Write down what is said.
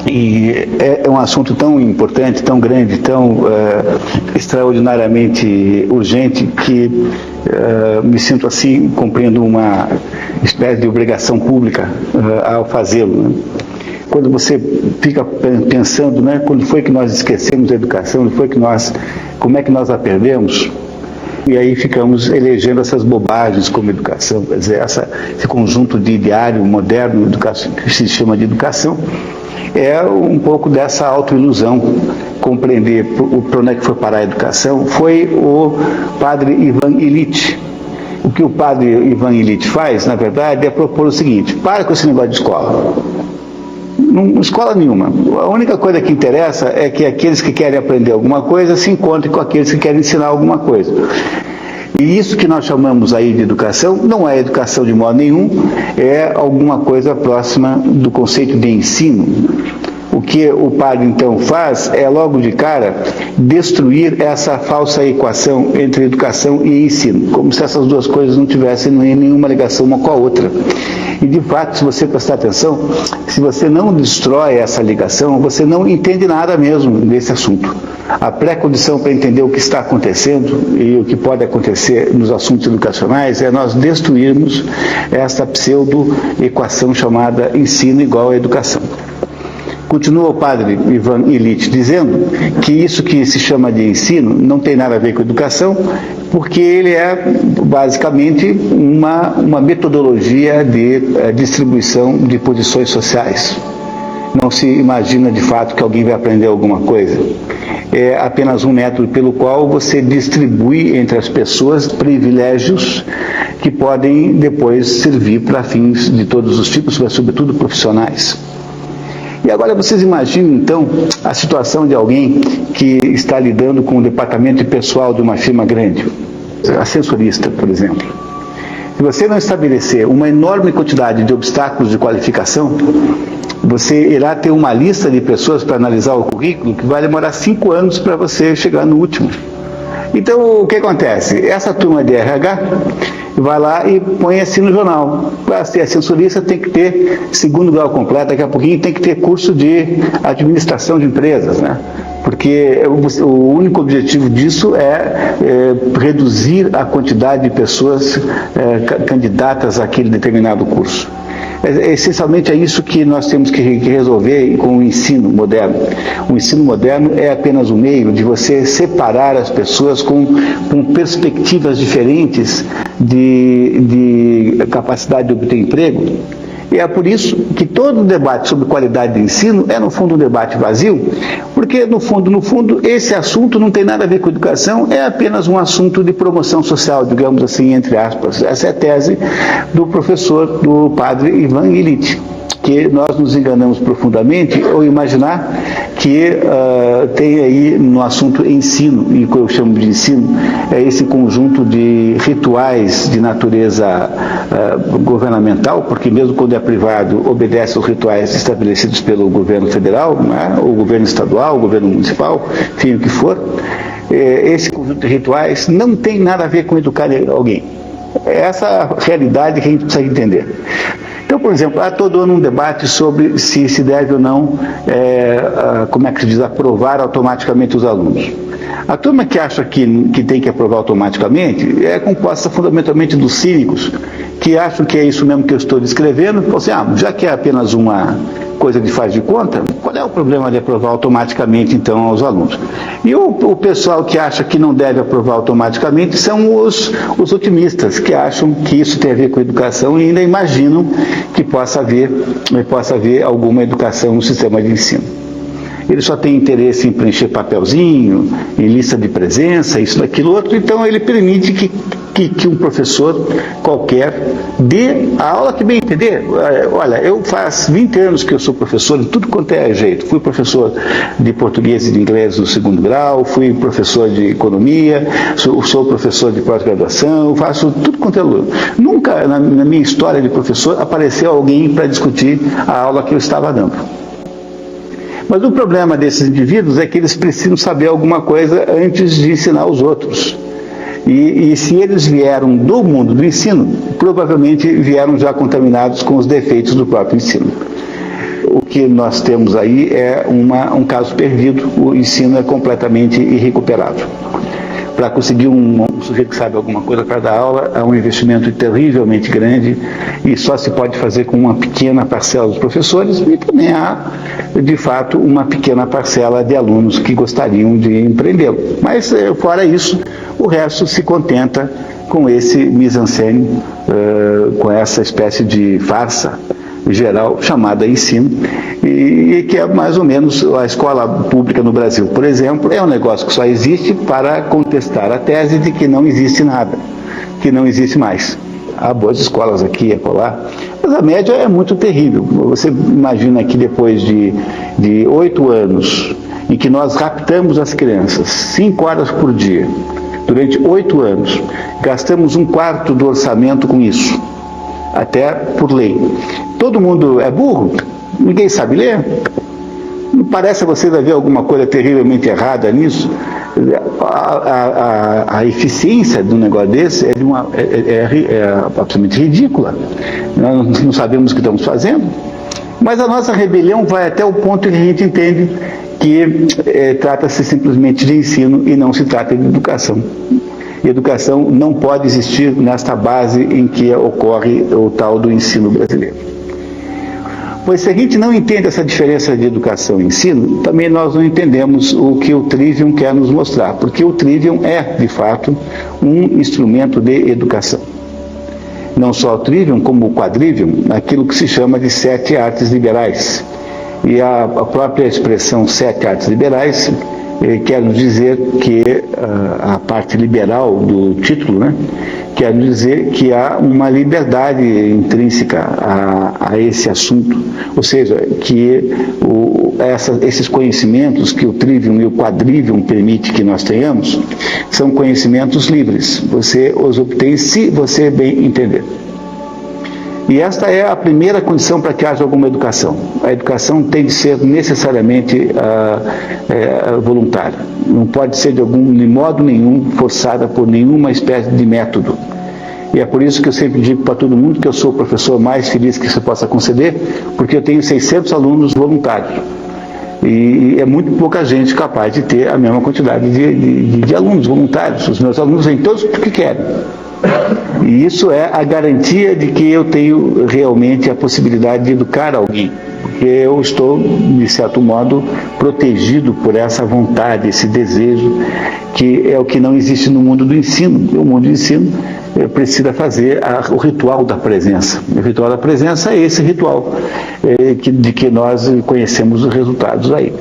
E é um assunto tão importante, tão grande, tão extraordinariamente urgente que me sinto assim, cumprindo uma espécie de obrigação pública ao fazê-lo, né? Quando você fica pensando, né, quando foi que nós esquecemos a educação, como é que nós a perdemos? E aí ficamos elegendo essas bobagens como educação, quer dizer, esse conjunto de ideário moderno educação, que se chama de educação, é um pouco dessa autoilusão. Compreender para onde é que foi parar a educação foi o padre Ivan Illich. O que o padre Ivan Illich faz, na verdade, é propor o seguinte: para com esse negócio de escola. Não, escola nenhuma. A única coisa que interessa é que aqueles que querem aprender alguma coisa se encontrem com aqueles que querem ensinar alguma coisa. E isso que nós chamamos aí de educação não é educação de modo nenhum, é alguma coisa próxima do conceito de ensino. O que o padre então faz é logo de cara destruir essa falsa equação entre educação e ensino, como se essas duas coisas não tivessem nenhuma ligação uma com a outra. E de fato, se você prestar atenção, se você não destrói essa ligação, você não entende nada mesmo desse assunto. A pré-condição para entender o que está acontecendo e o que pode acontecer nos assuntos educacionais é nós destruirmos essa pseudo-equação chamada ensino igual a educação. Continua o padre Ivan Illich dizendo que isso que se chama de ensino não tem nada a ver com educação, porque ele é basicamente uma metodologia de distribuição de posições sociais. Não se imagina de fato que alguém vai aprender alguma coisa. É apenas um método pelo qual você distribui entre as pessoas privilégios que podem depois servir para fins de todos os tipos, mas sobretudo profissionais. E agora vocês imaginam, então, a situação de alguém que está lidando com o departamento de pessoal de uma firma grande, ascensorista, por exemplo. Se você não estabelecer uma enorme quantidade de obstáculos de qualificação, você irá ter uma lista de pessoas para analisar o currículo que vai demorar 5 anos para você chegar no último. Então, o que acontece? Essa turma de RH vai lá e põe assim no jornal. Para ser ascensorista tem que ter segundo grau completo, daqui a pouquinho tem que ter curso de administração de empresas, né? Porque o único objetivo disso é reduzir a quantidade de pessoas candidatas àquele determinado curso. Essencialmente é isso que nós temos que resolver com o ensino moderno. O ensino moderno é apenas um meio de você separar as pessoas com perspectivas diferentes de capacidade de obter emprego. E é por isso que todo debate sobre qualidade de ensino é, no fundo, um debate vazio, porque, no fundo, esse assunto não tem nada a ver com educação, é apenas um assunto de promoção social, digamos assim, entre aspas. Essa é a tese do professor, do padre Ivan Illich, que nós nos enganamos profundamente ao imaginar que tem aí no assunto ensino, e o que eu chamo de ensino é esse conjunto de rituais de natureza governamental, porque mesmo quando é privado obedece aos rituais estabelecidos pelo governo federal, né, o governo estadual, o governo municipal, enfim, o que for. Esse conjunto de rituais não tem nada a ver com educar alguém. É essa realidade que a gente precisa entender. Então, por exemplo, há todo ano um debate sobre se deve ou não, como é que se diz, aprovar automaticamente os alunos. A turma que acha que tem que aprovar automaticamente é composta fundamentalmente dos cínicos, que acham que é isso mesmo que eu estou descrevendo, e assim, já que é apenas uma coisa de faz de conta, qual é o problema de aprovar automaticamente, então, aos alunos? E o pessoal que acha que não deve aprovar automaticamente são os otimistas, que acham que isso tem a ver com educação e ainda imaginam que possa haver alguma educação no sistema de ensino. Ele só tem interesse em preencher papelzinho, em lista de presença, isso, daquilo, outro, então ele permite que um professor qualquer dê a aula que bem entender. Olha, eu faz 20 anos que eu sou professor de tudo quanto é jeito. Fui professor de português e de inglês no 2º grau, fui professor de economia, sou professor de pós-graduação, faço tudo quanto é lugar. Nunca na minha história de professor apareceu alguém para discutir a aula que eu estava dando. Mas o problema desses indivíduos é que eles precisam saber alguma coisa antes de ensinar os outros. E se eles vieram do mundo do ensino, provavelmente vieram já contaminados com os defeitos do próprio ensino. o que nós temos aí é um caso perdido, o ensino é completamente irrecuperável. Para conseguir um sujeito que sabe alguma coisa para dar aula, é um investimento terrivelmente grande e só se pode fazer com uma pequena parcela dos professores e também há, de fato, uma pequena parcela de alunos que gostariam de empreendê-lo. Mas, fora isso, o resto se contenta com esse mise-en-scène, com essa espécie de farsa geral chamada ensino, e que é mais ou menos a escola pública no Brasil, por exemplo, é um negócio que só existe para contestar a tese de que não existe nada, que não existe mais. Há boas escolas aqui e acolá, mas a média é muito terrível. Você imagina que depois de 8 anos, em que nós raptamos as crianças 5 horas por dia, durante 8 anos, gastamos 1/4 do orçamento com isso, até por lei. Todo mundo é burro? Ninguém sabe ler? Não parece a vocês haver alguma coisa terrivelmente errada nisso? A eficiência de um negócio desse é absolutamente ridícula. Nós não sabemos o que estamos fazendo. Mas a nossa rebelião vai até o ponto em que a gente entende que trata-se simplesmente de ensino e não se trata de educação. Educação não pode existir nesta base em que ocorre o tal do ensino brasileiro. Pois se a gente não entende essa diferença de educação e ensino, também nós não entendemos o que o Trivium quer nos mostrar, porque o Trivium é, de fato, um instrumento de educação. Não só o Trivium, como o Quadrivium, aquilo que se chama de 7 artes liberais. E a própria expressão 7 artes liberais quer nos dizer que a parte liberal do título, né, quer nos dizer que há uma liberdade intrínseca a esse assunto, ou seja, que esses conhecimentos que o Trivium e o Quadrivium permite que nós tenhamos, são conhecimentos livres, você os obtém se você bem entender. E esta é a primeira condição para que haja alguma educação. A educação tem de ser necessariamente voluntária. Não pode ser de modo nenhum forçada por nenhuma espécie de método. E é por isso que eu sempre digo para todo mundo que eu sou o professor mais feliz que você possa conceder, porque eu tenho 600 alunos voluntários. E é muito pouca gente capaz de ter a mesma quantidade de alunos voluntários. Os meus alunos vêm todos porque querem. E isso é a garantia de que eu tenho realmente a possibilidade de educar alguém, porque eu estou, de certo modo, protegido por essa vontade, esse desejo, que é o que não existe no mundo do ensino. O mundo do ensino precisa fazer o ritual da presença. O ritual da presença é esse ritual de que nós conhecemos os resultados aí.